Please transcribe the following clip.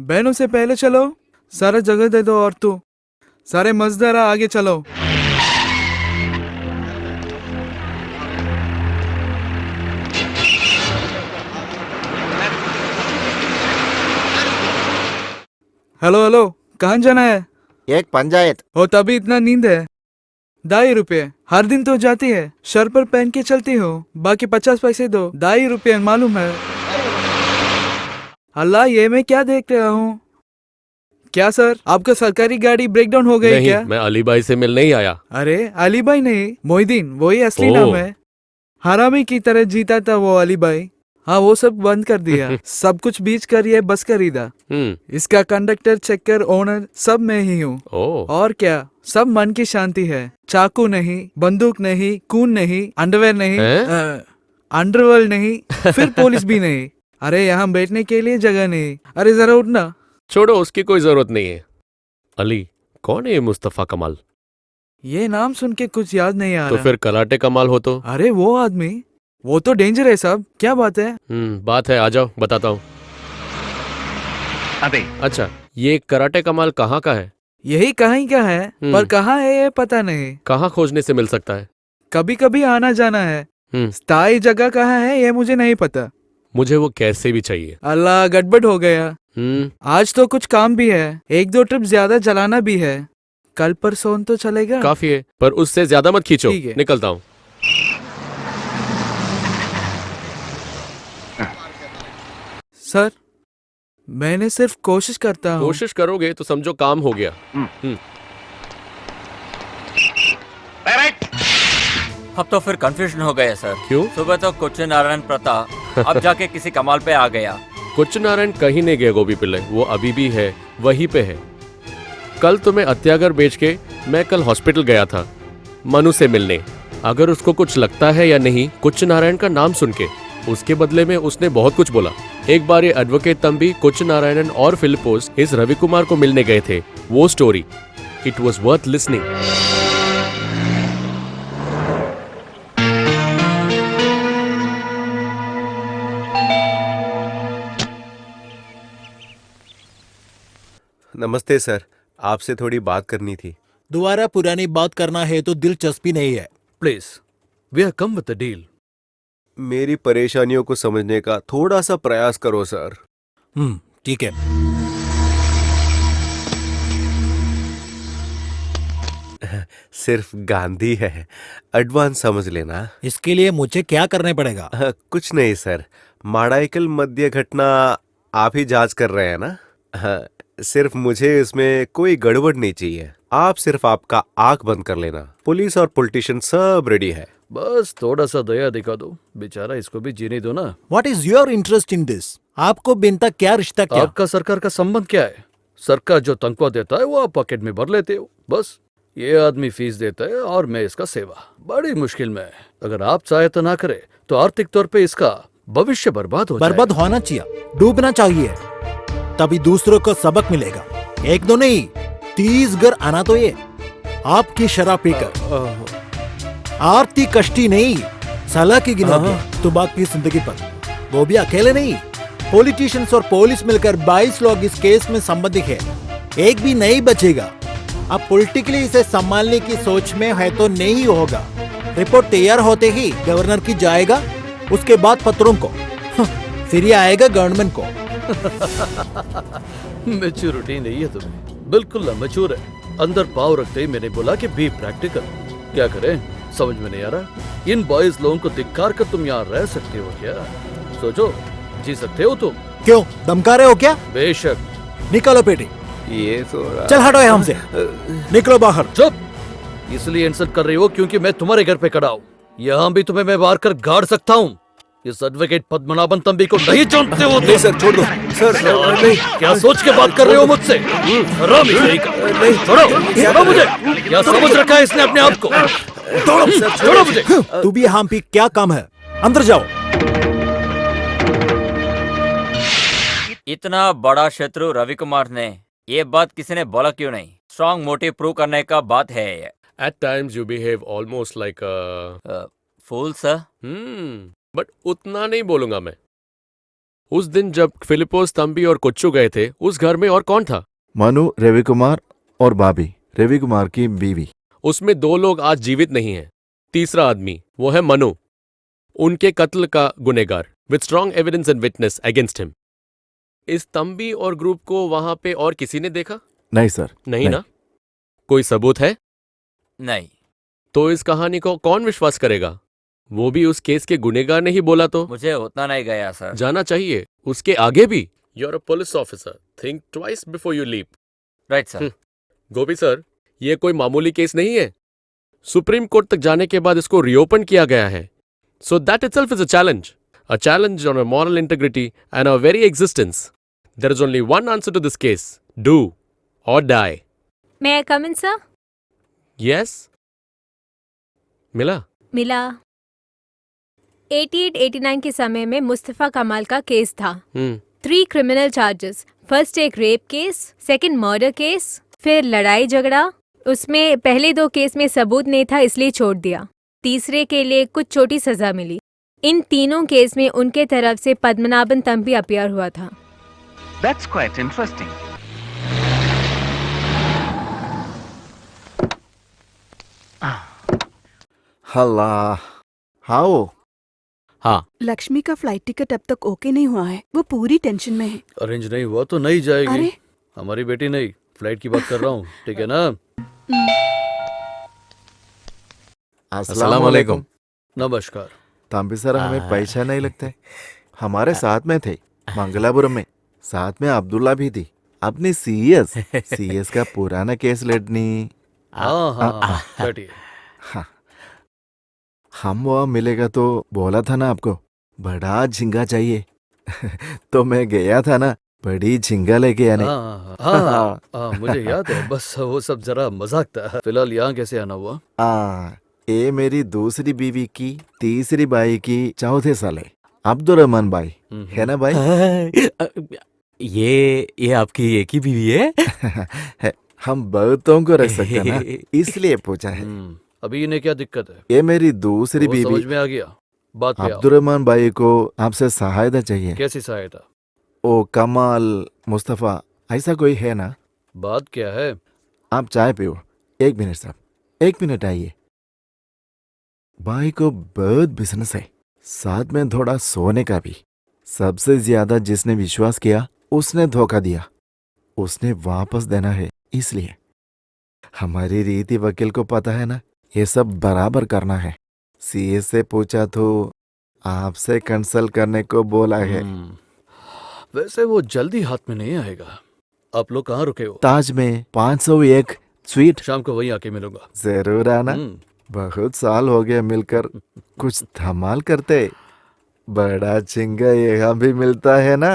बहनों से पहले चलो, सारा जगह दे दो और तू सारे मजदारा आगे चलो। हेलो हेलो, कहाँ जाना है? एक पंचायत। हो तभी इतना नींद है? 2.5 रुपये हर दिन तो जाती है, सर पर पहन के चलती हो, बाकी 50 पैसे दो। 2.5 रुपये मालूम है? अल्लाह, ये मैं क्या देख रहा हूँ? क्या सर, आपका सरकारी गाड़ी ब्रेकडाउन हो गई नहीं, क्या? मैं अली भाई से मिलने ही आया। अरे अली भाई नहीं, मोहिदीन, वही असली ओह। नाम है। हरामी की तरह जीता था वो अली भाई। हाँ, वो सब बंद कर दिया। सब कुछ बीच कर ये बस खरीदा। इसका कंडक्टर, चेकर, ओनर सब मैं ही हूँ। ओह। और क्या, सब मन की शांति है। चाकू नहीं, बंदूक नहीं, खून नहीं, अंडरवेयर नहीं, अंडरवर्ल्ड नहीं, फिर पुलिस भी नहीं। अरे यहाँ बैठने के लिए जगह नहीं। अरे जरा उठना। छोड़ो, उसकी कोई जरूरत नहीं है। अली, कौन है ये मुस्तफा कमाल? ये नाम सुन के कुछ याद नहीं आ तो रहा। फिर कराटे कमाल हो तो? अरे वो आदमी, वो तो डेंजर है साहब। क्या बात है? बात है, आ जाओ बताता हूँ। अबे अच्छा, ये कराटे कमाल कहाँ का है? यही कहीं का है, पर कहाँ है ये पता नहीं। कहाँ खोजने से मिल सकता है? कभी कभी आना जाना है। स्थायी जगह कहाँ है ये मुझे नहीं पता। मुझे वो कैसे भी चाहिए। अल्लाह, गड़बड़ हो गया। आज तो कुछ काम भी है, 1-2 ट्रिप ज्यादा चलाना भी है। कल परसों तो चलेगा? काफी है, पर उससे ज्यादा मत खींचो। ठीक है। निकलता हूँ। सर, मैंने सिर्फ कोशिश करता हूँ। कोशिश करोगे तो समझो काम हो गया। अब तो फिर कंफ्यूजन हो गया सर। क्यों? सुबह तो कुछ नारायण प्रताप, अब जाके किसी कमाल पे आ गया। कुछ नारायण कहीं नहीं गया गोभी पिल्ले, वो अभी भी है, वहीं पे है। कल तुम्हें हत्यागर बेच के मैं कल हॉस्पिटल गया था मनु से मिलने। अगर उसको कुछ लगता है या नहीं कुछ नारायण का नाम सुन के, उसके बदले में उसने बहुत कुछ बोला। एक बार ये एडवोकेट तंबी, कुछ नारायणन और फिलिपोस इस रवि कुमार को मिलने गए थे। वो story, it was worth listening. नमस्ते सर, आपसे थोड़ी बात करनी थी। दोबारा पुरानी बात करना है तो दिलचस्पी नहीं है। Please, we are come with the deal. मेरी परेशानियों को समझने का थोड़ा सा प्रयास करो सर। ठीक है। सिर्फ गांधी है, एडवांस समझ लेना। इसके लिए मुझे क्या करने पड़ेगा? कुछ नहीं सर, माड़ाइकल मध्य घटना आप ही जांच कर रहे हैं ना? सिर्फ मुझे इसमें कोई गड़बड़ नहीं चाहिए। आप सिर्फ आपका आंख बंद कर लेना, पुलिस और पॉलिटिशियन सब रेडी है। बस थोड़ा सा दया दिखा दो, बेचारा इसको भी जीने दो ना। What is your interest in this? आपको बिनता क्या रिश्ता क्या? आपका सरकार का संबंध क्या है? सरकार जो तनख्वाह देता है वो आप पॉकेट में भर लेते हो, बस। ये आदमी फीस देता है और मैं इसका सेवा। बड़ी मुश्किल में है। अगर आप सहायता ना करे तो आर्थिक तौर पे इसका भविष्य बर्बाद हो बर्बाद होना चाहिए, डूबना चाहिए, तभी दूसरों को सबक मिलेगा। 1-2 नहीं, 30 घर आना तो ये आपकी शराब पीकर। आरती कष्टी नहीं, सलाह की गिनोगे तो बाकी जिंदगी पर, वो भी अकेले नहीं। पॉलिटिशियंस और पुलिस मिलकर 22 लोग इस केस में संबंधित है, एक भी नहीं बचेगा। अब पॉलिटिकली इसे संभालने की सोच में है तो नहीं होगा। रिपोर्ट तैयार होते ही गवर्नर की जाएगा, उसके बाद पत्रों को, फिर ये आएगा गवर्नमेंट को। मैच्योरिटी नहीं है तुम्हें, बिल्कुल अमैच्योर है। अंदर पाव रखते ही मैंने बोला कि बी प्रैक्टिकल। क्या करें, समझ में नहीं आ रहा। इन बॉयज लोगों को धिक्कार कर तुम यहाँ रह सकते हो क्या? सोचो, जी सकते हो तुम? क्यों धमका रहे हो क्या? बेशक। निकालो पेटी। ये तो चल हटो यहाँ से, निकलो बाहर। चुप। इसलिए इंसल्ट कर रही हो क्योंकि मैं तुम्हारे घर पे खड़ा हूँ। यहाँ भी तुम्हें मैं मार कर गाड़ सकता हूँ। इस एडवोकेट पद्मनाभन तंबी को नहीं जानते हो? नहीं सर, छोड़ दो सर। नहीं, क्या सोच के बात कर रहे हो मुझसे? हरामी कहीं का। नहीं, छोड़ो, छोड़ो मुझे। क्या समझ रखा है इसने अपने आप को? छोड़ो मुझे। तू भी यहाँ पे क्या काम है? अंदर जाओ। इतना बड़ा शत्रु रवि कुमार ने ये बात किसी ने बोला क्यों नहीं? स्ट्रॉन्ग मोटिव प्रूव करने का बात है ये। At times you behave almost like a fool sir. But उतना नहीं बोलूंगा मैं। उस दिन जब फिलिपोस, तंबी और कुच्चू गए थे, उस घर में और कौन था? मनु, रवि कुमार और भाभी, रवि कुमार की बीवी। उसमें 2 लोग आज जीवित नहीं हैं। तीसरा आदमी, वो है मनु, उनके कत्ल का गुनहगार, with strong evidence and witness against him. इस तंबी और ग्रुप को वहां पे और किसी ने देखा? नहीं सर। नहीं ना? कोई सबूत है? नहीं। तो इस कहानी को कौन विश्वास करेगा? वो भी उस केस के गुनहगार ने ही बोला तो? मुझे उतना नहीं गया सर। जाना चाहिए उसके आगे भी। You are a police officer, think twice before you leap. Right sir. Gopi sir, ये कोई मामूली केस नहीं है। सुप्रीम कोर्ट तक जाने के बाद इसको रीओपन किया गया है। So that itself is a challenge on a moral integrity and our very existence. There is only one answer to this case, do or die. May I come in, sir? Yes, मिला? मिला। 88-89 के समय में मुस्तफ़ा कमाल का case था। 3 criminal charges. First एक rape case, second murder case, फिर लड़ाई झगड़ा। उसमें पहले 2 केस में सबूत नहीं था इसलिए छोड़ दिया। तीसरे के लिए कुछ छोटी सजा मिली। इन तीनों केस में उनके तरफ से पद्मनाभन तंबी अपीयर हुआ था। That's quite interesting. हल्ला, हाओ। हाँ, लक्ष्मी का फ्लाइट टिकट अब तक ओके नहीं हुआ है। वो पूरी टेंशन में है। अरेंज नहीं हुआ तो नहीं जाएगी। अरे हमारी बेटी नहीं, फ्लाइट की बात कर रहा हूँ, ठीक है ना? अस्सलाम वालेकुम। नमस्कार। तांबी सर हमें पैसा नहीं लगता है। हमारे साथ में थे मंगलापुरम में, साथ में अब्दुल्ला भी थी। अपनी सीएस का पुराना केस लड़नी। हाँ हाँ, बैठिए। हम वहाँ मिलेगा तो बोला था ना आपको, बड़ा झिंगा चाहिए। तो मैं गया था ना, बड़ी झिंगा लेके आने। हाँ हाँ हाँ, हाँ मुझे याद है, बस वो सब जरा मजाक था। फिलहाल यहाँ कैसे आना हुआ? ये मेरी दूसरी बीवी की तीसरी बाई की चौथे साल है, अब्दुलरहमान भाई है ना भाई? ये आपकी एक ही बीवी है? हम बहुतों को रख सकते हैं ना, इसलिए पूछा है। अभी इन्हें क्या दिक्कत है? ये मेरी दूसरी वो बीवी समझ में आ गया। बात पे आओ। अब्दुलरहमान भाई को आपसे सहायता चाहिए। कैसी सहायता? ओ कमाल, मुस्तफा, ऐसा कोई है ना? बात क्या है? आप चाय पियो। 1 मिनट साहब, 1 मिनट आइए। भाई को बहुत बिजनेस है, साथ में थोड़ा सोने का भी। सबसे ज्यादा जिसने विश्वास किया उसने धोखा दिया, उसने वापस देना है। इसलिए हमारी रीति वकील को पता है ना, ये सब बराबर करना है। सीए से पूछा तो आपसे कंसल्ट करने को बोला है। वैसे वो जल्दी हाथ में नहीं आएगा। आप लोग कहाँ रुके हो? ताज में 501 स्वीट। शाम को वहीं आके मिलूंगा। जरूर आना। बहुत साल हो गए मिलकर, कुछ धमाल करते। बड़ा चिंगा यहाँ भी मिलता है ना।